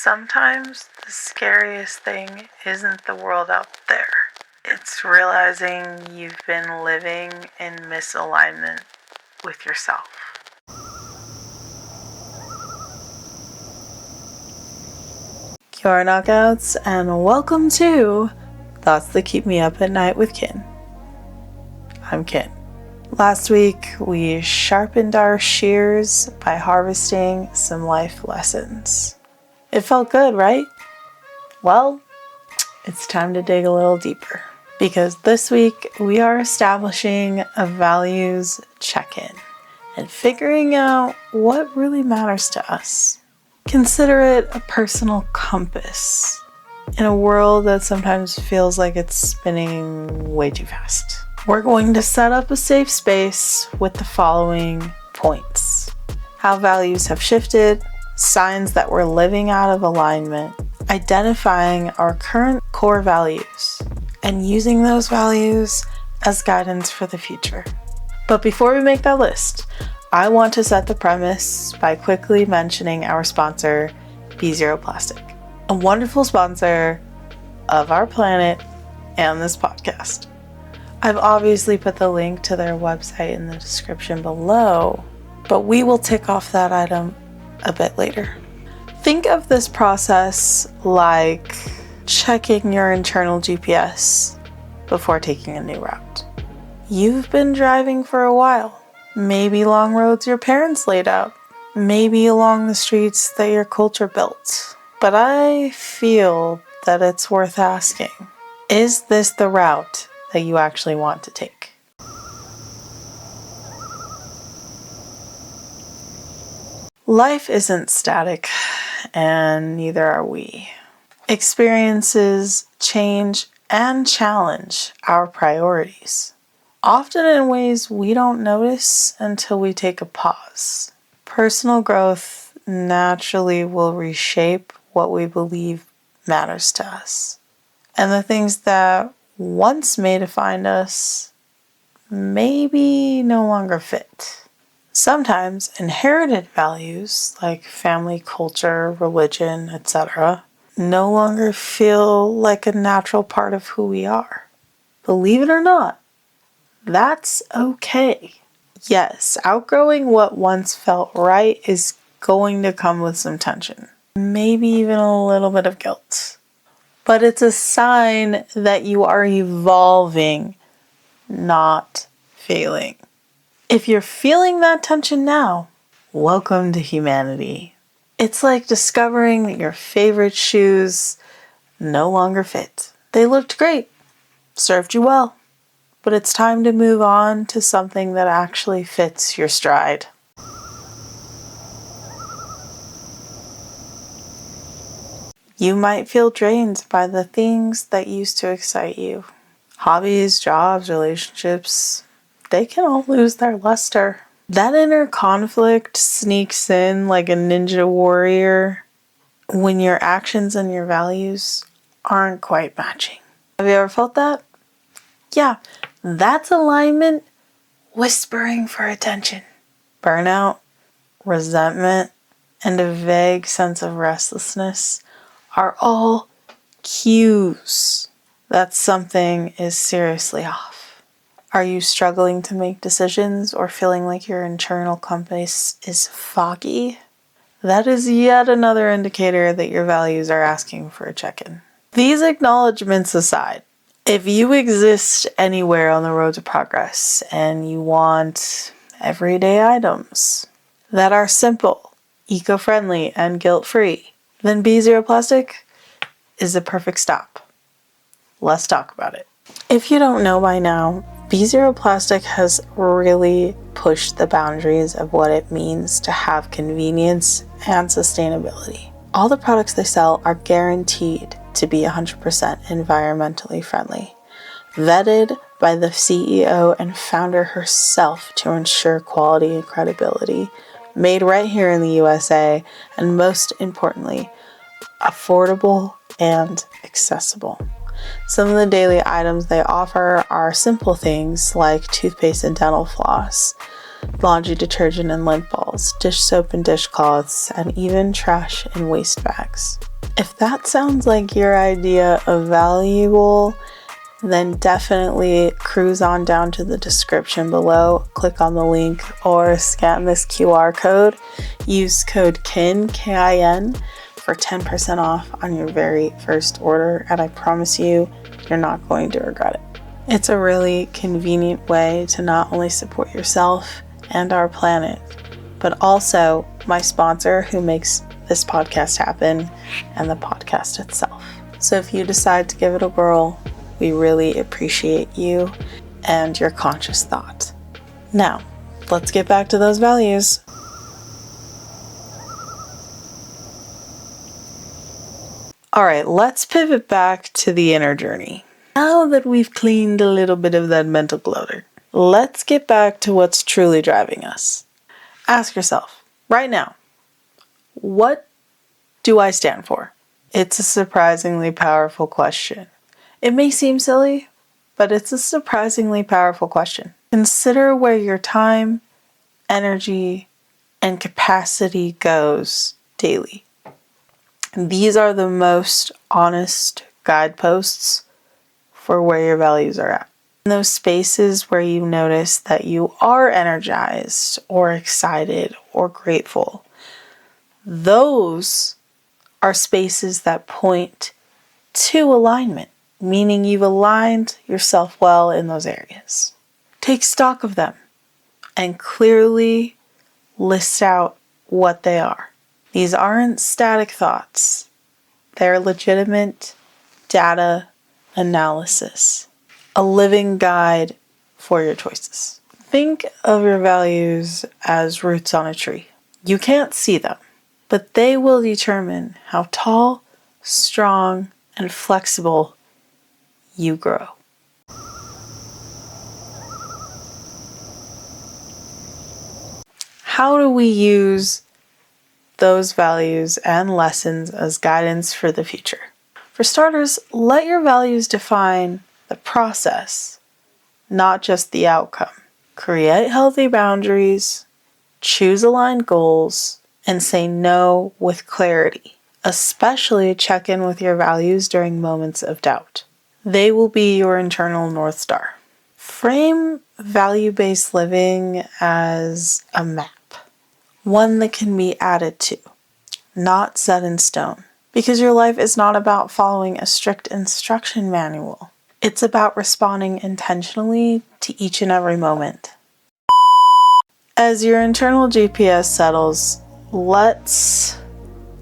Sometimes the scariest thing isn't the world out there. It's realizing you've been living in misalignment with yourself. Kia ora knockouts, and welcome to Thoughts That Keep Me Up at Night with Kin. I'm Kin. Last week, we sharpened our shears by harvesting some life lessons. It felt good, right? Well, it's time to dig a little deeper, because this week we are establishing a values check-in and figuring out what really matters to us. Consider it a personal compass in a world that sometimes feels like it's spinning way too fast. We're going to set up a safe space with the following points: how values have shifted, signs that we're living out of alignment, identifying our current core values, and using those values as guidance for the future. But before we make that list, I want to set the premise by quickly mentioning our sponsor, B0 Plastic, a wonderful sponsor of our planet and this podcast. I've obviously put the link to their website in the description below, but we will tick off that item a bit later. Think of this process like checking your internal GPS before taking a new route. You've been driving for a while, maybe along roads your parents laid out, maybe along the streets that your culture built. But I feel that it's worth asking, is this the route that you actually want to take? Life isn't static, and neither are we. Experiences change and challenge our priorities, often in ways we don't notice until we take a pause. Personal growth naturally will reshape what we believe matters to us, and the things that once may define us maybe no longer fit. Sometimes inherited values like family, culture, religion, etc. no longer feel like a natural part of who we are. Believe it or not, that's okay. Yes, outgrowing what once felt right is going to come with some tension, maybe even a little bit of guilt. But it's a sign that you are evolving, not failing. If you're feeling that tension now, welcome to humanity. It's like discovering that your favorite shoes no longer fit. They looked great, served you well, but it's time to move on to something that actually fits your stride. You might feel drained by the things that used to excite you. Hobbies, jobs, relationships, they can all lose their luster. That inner conflict sneaks in like a ninja warrior when your actions and your values aren't quite matching. Have you ever felt that? Yeah, that's alignment whispering for attention. Burnout, resentment, and a vague sense of restlessness are all cues that something is seriously off. Are you struggling to make decisions or feeling like your internal compass is foggy? That is yet another indicator that your values are asking for a check-in. These acknowledgements aside, if you exist anywhere on the road to progress and you want everyday items that are simple, eco-friendly, and guilt-free, then B0 Plastic is the perfect stop. Let's talk about it. If you don't know by now, B0 Plastic has really pushed the boundaries of what it means to have convenience and sustainability. All the products they sell are guaranteed to be 100% environmentally friendly, vetted by the CEO and founder herself to ensure quality and credibility, made right here in the USA, and most importantly, affordable and accessible. Some of the daily items they offer are simple things like toothpaste and dental floss, laundry detergent and lint balls, dish soap and dishcloths, and even trash and waste bags. If that sounds like your idea of valuable, then definitely cruise on down to the description below, click on the link, or scan this QR code. Use code KIN, K-I-N, for 10% off on your very first order, and I promise you, you're not going to regret it. It's a really convenient way to not only support yourself and our planet, but also my sponsor who makes this podcast happen and the podcast itself. So if you decide to give it a whirl, we really appreciate you and your conscious thought. Now, let's get back to those values. All right, let's pivot back to the inner journey. Now that we've cleaned a little bit of that mental clutter, let's get back to what's truly driving us. Ask yourself, right now, what do I stand for? It's a surprisingly powerful question. It may seem silly, but it's a surprisingly powerful question. Consider where your time, energy, and capacity goes daily. These are the most honest guideposts for where your values are at. In those spaces where you notice that you are energized or excited or grateful, those are spaces that point to alignment, meaning you've aligned yourself well in those areas. Take stock of them and clearly list out what they are. These aren't static thoughts. They're legitimate data analysis, a living guide for your choices. Think of your values as roots on a tree. You can't see them, but they will determine how tall, strong, and flexible you grow. How do we use those values and lessons as guidance for the future? For starters, let your values define the process, not just the outcome. Create healthy boundaries, choose aligned goals, and say no with clarity. Especially check in with your values during moments of doubt. They will be your internal North Star. Frame value-based living as a map, one that can be added to, not set in stone. Because your life is not about following a strict instruction manual. It's about responding intentionally to each and every moment. As your internal GPS settles, let's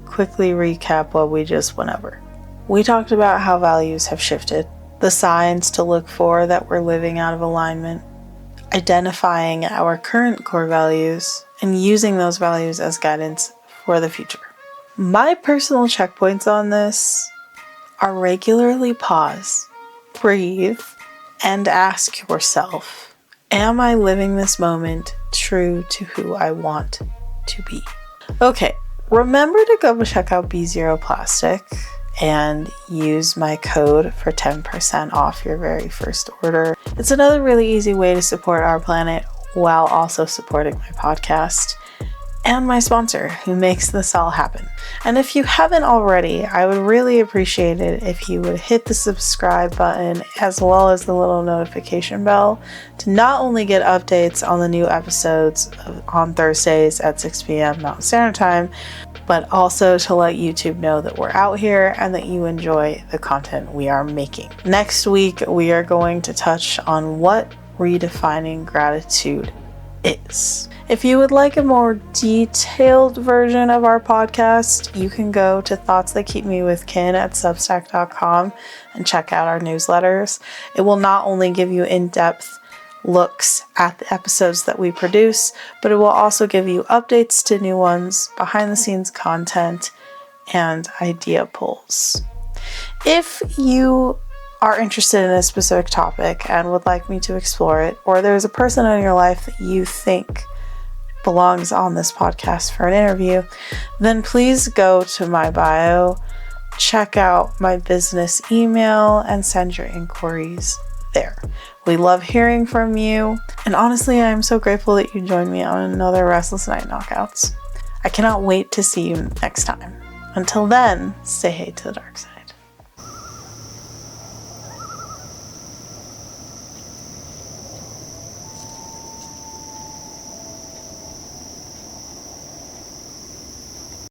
quickly recap what we just went over. We talked about how values have shifted, the signs to look for that we're living out of alignment, identifying our current core values, and using those values as guidance for the future. My personal checkpoints on this are regularly pause, breathe, and ask yourself, am I living this moment true to who I want to be? Okay, remember to go check out B0 Plastic and use my code for 10% off your very first order. It's another really easy way to support our planet while also supporting my podcast and my sponsor who makes this all happen. And if you haven't already, I would really appreciate it if you would hit the subscribe button as well as the little notification bell to not only get updates on the new episodes on Thursdays at 6 p.m. Mountain Standard Time, but also to let YouTube know that we're out here and that you enjoy the content we are making. Next week, we are going to touch on what redefining gratitude is. If you would like a more detailed version of our podcast, you can go to Thoughts That Keep Me With Kin at substack.com and check out our newsletters. It will not only give you in-depth looks at the episodes that we produce, but it will also give you updates to new ones, behind-the-scenes content, and idea polls. If you are interested in a specific topic and would like me to explore it, or there's a person in your life that you think belongs on this podcast for an interview, then please go to my bio, check out my business email, and send your inquiries there. We love hearing from you, and honestly, I am so grateful that you joined me on another Restless Night Knockouts. I cannot wait to see you next time. Until then, stay hate to the dark side.